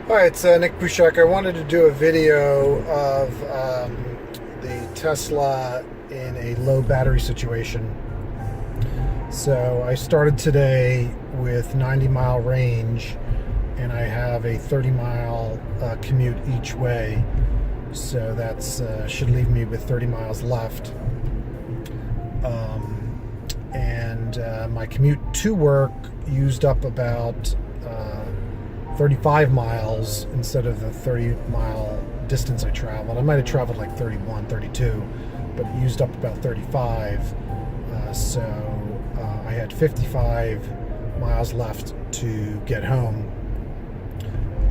Hi, it's Nick Pushak. I wanted to do a video of the Tesla in a low battery situation. So I started today with 90-mile range, and I have a 30-mile commute each way. So that's should leave me with 30 miles left. My commute to work used up about 35 miles instead of the 30-mile distance I traveled. I might have traveled like 31, 32, but it used up about 35. So I had 55 miles left to get home,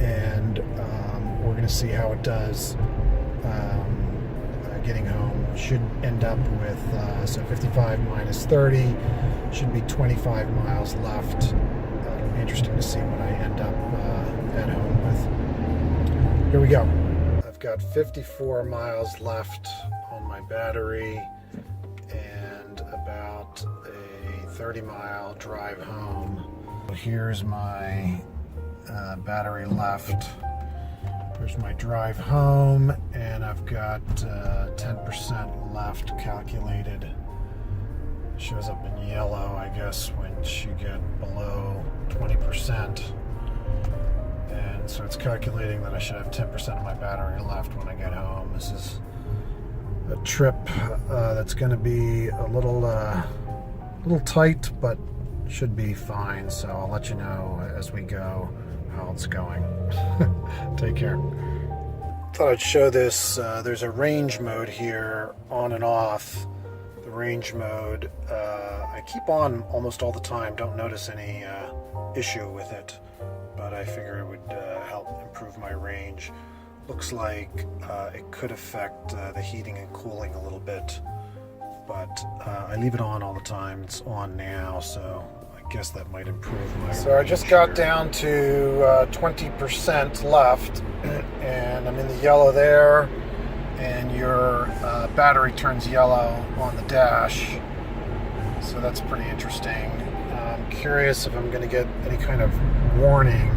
and we're going to see how it does getting home. Should end up with, so 55 minus 30 should be 25 miles left. It'll be interesting to see what I end up at home with. Here we go. I've got 54 miles left on my battery and about a 30-mile drive home. Here's my battery left. Here's my drive home, and I've got 10% left calculated. Shows up in yellow, I guess, once you get below 20%. And so it's calculating that I should have 10% of my battery left when I get home. This is a trip that's going to be a little tight, but should be fine. So I'll let you know as we go how it's going. Take care. Thought I'd show this. There's a range mode here, on and off. The range mode I keep on almost all the time. Don't notice any issue with it, but I figure it would help improve my range. Looks like it could affect the heating and cooling a little bit, but I leave it on all the time. It's on now, so I guess that might improve my range. So I just got down to 20% left, and I'm in the yellow there, and your battery turns yellow on the dash, so that's pretty interesting. I'm curious if I'm going to get any kind of warning.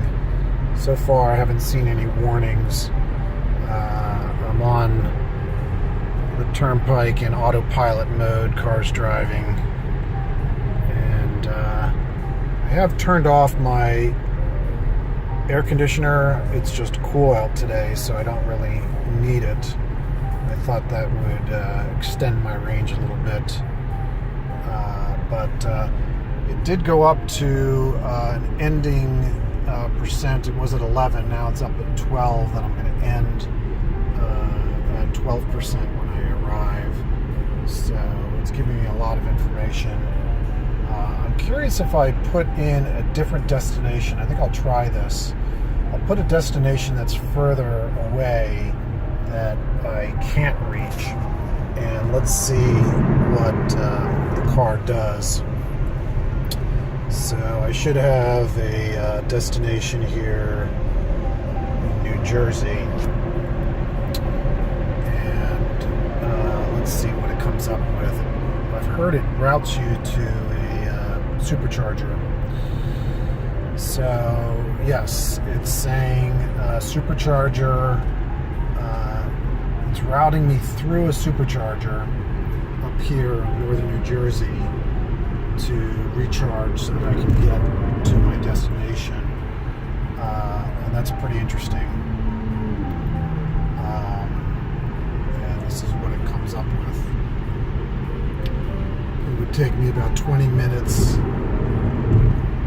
So far I haven't seen any warnings. I'm on the turnpike in autopilot mode, cars driving, and I have turned off my air conditioner. It's just cool out today, so I don't really need it. I thought that would extend my range a little bit, but it did go up to an ending percent. It was at 11, now it's up at 12, and I'm going to end at 12% when I arrive. So it's giving me a lot of information. I'm curious if I put in a different destination. I think I'll try this. I'll put a destination that's further away that I can't reach, and let's see what the car does. So I should have a destination here in New Jersey, and let's see what it comes up with. I've heard it routes you to a supercharger. So yes, it's saying supercharger. It's routing me through a supercharger up here in northern New Jersey to recharge so that I can get to my destination, and that's pretty interesting. And this is what it comes up with. It would take me about 20 minutes,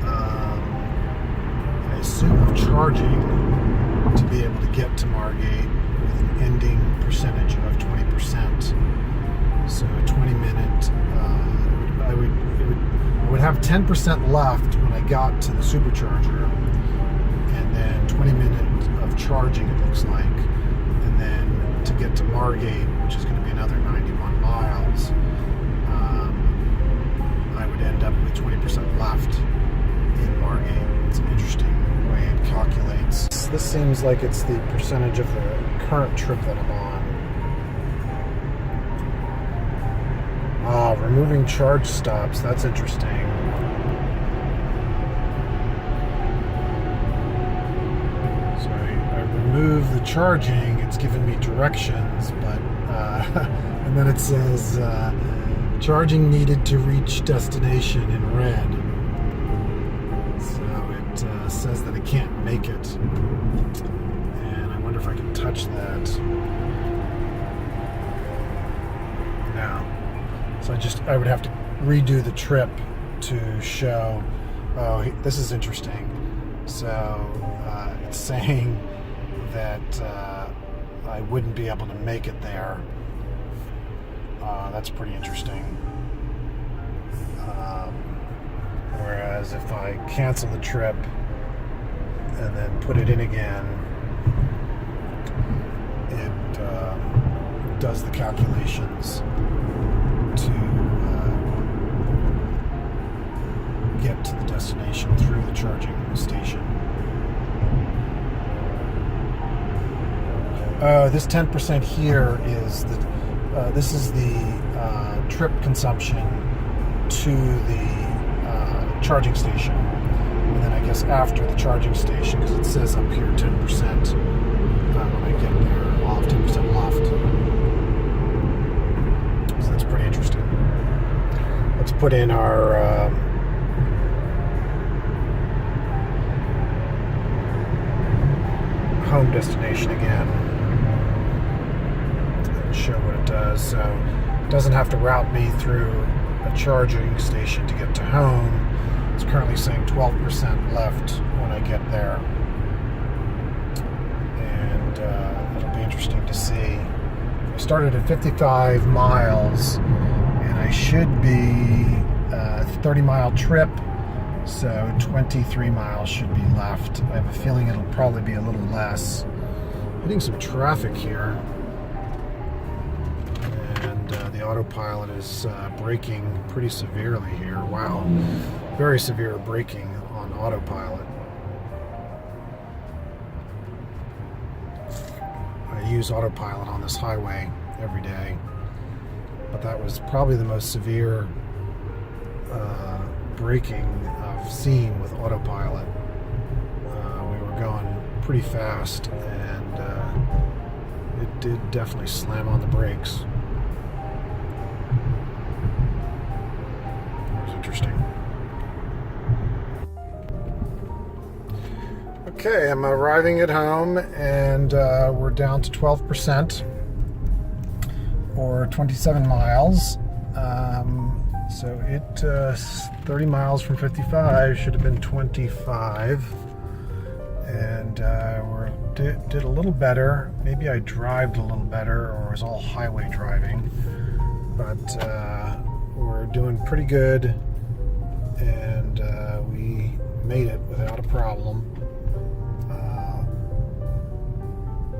I assume, of charging to be able to get to Margate with an ending percentage of 20%. So a 20-minute, I would have 10% left when I got to the supercharger, and then 20 minutes of charging, it looks like, and then to get to Margate, which is going to be another 91 miles, I would end up with 20% left in Margate. It's an interesting way it calculates. This seems like it's the percentage of the current trip that I'm on. Removing charge stops, that's interesting. charging, it's giving me directions, but and then it says charging needed to reach destination in red. So it says that I can't make it, and I wonder if I can touch that. No. So I would have to redo the trip to show. Oh, this is interesting. So it's saying that I wouldn't be able to make it there. That's pretty interesting. Whereas if I cancel the trip and then put it in again, it does the calculations to get to the destination through the charging station. This 10% here is this is the trip consumption to the charging station, and then I guess after the charging station, because it says up here 10%. When I get there, I'll have 10% left. So that's pretty interesting. Let's put in our home destination again and show what it does. So it doesn't have to route me through a charging station to get to home. It's currently saying 12% left when I get there, and it'll be interesting to see. I started at 55 miles, and I should be a 30-mile trip, so 23 miles should be left. I have a feeling it'll probably be a little less. Hitting some traffic here, and the autopilot is braking pretty severely here. Wow, very severe braking on autopilot. I use autopilot on this highway every day, but that was probably the most severe braking I've seen with autopilot. We were going pretty fast, and it did definitely slam on the brakes. That was interesting. Okay, I'm arriving at home, and we're down to 12%, or 27 miles. So it 30 miles from 55 should have been 25, and did a little better. Maybe I drived a little better, or was all highway driving, but we're doing pretty good, and we made it without a problem.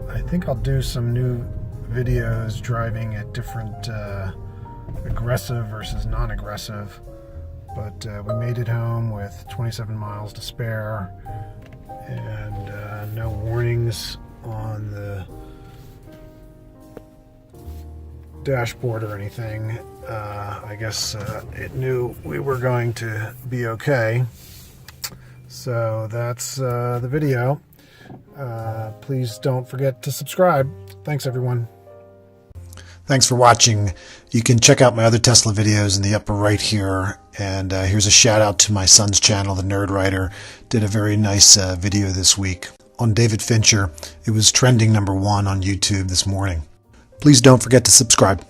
I think I'll do some new videos driving at different aggressive versus non-aggressive, but we made it home with 27 miles to spare, and no warnings on the dashboard or anything. I guess it knew we were going to be okay. So that's the video. Please don't forget to subscribe. Thanks, everyone. Thanks for watching. You can check out my other Tesla videos in the upper right here. And here's a shout out to my son's channel, The Nerd Writer. Did a very nice video this week on David Fincher. It was trending #1 on YouTube this morning. Please don't forget to subscribe.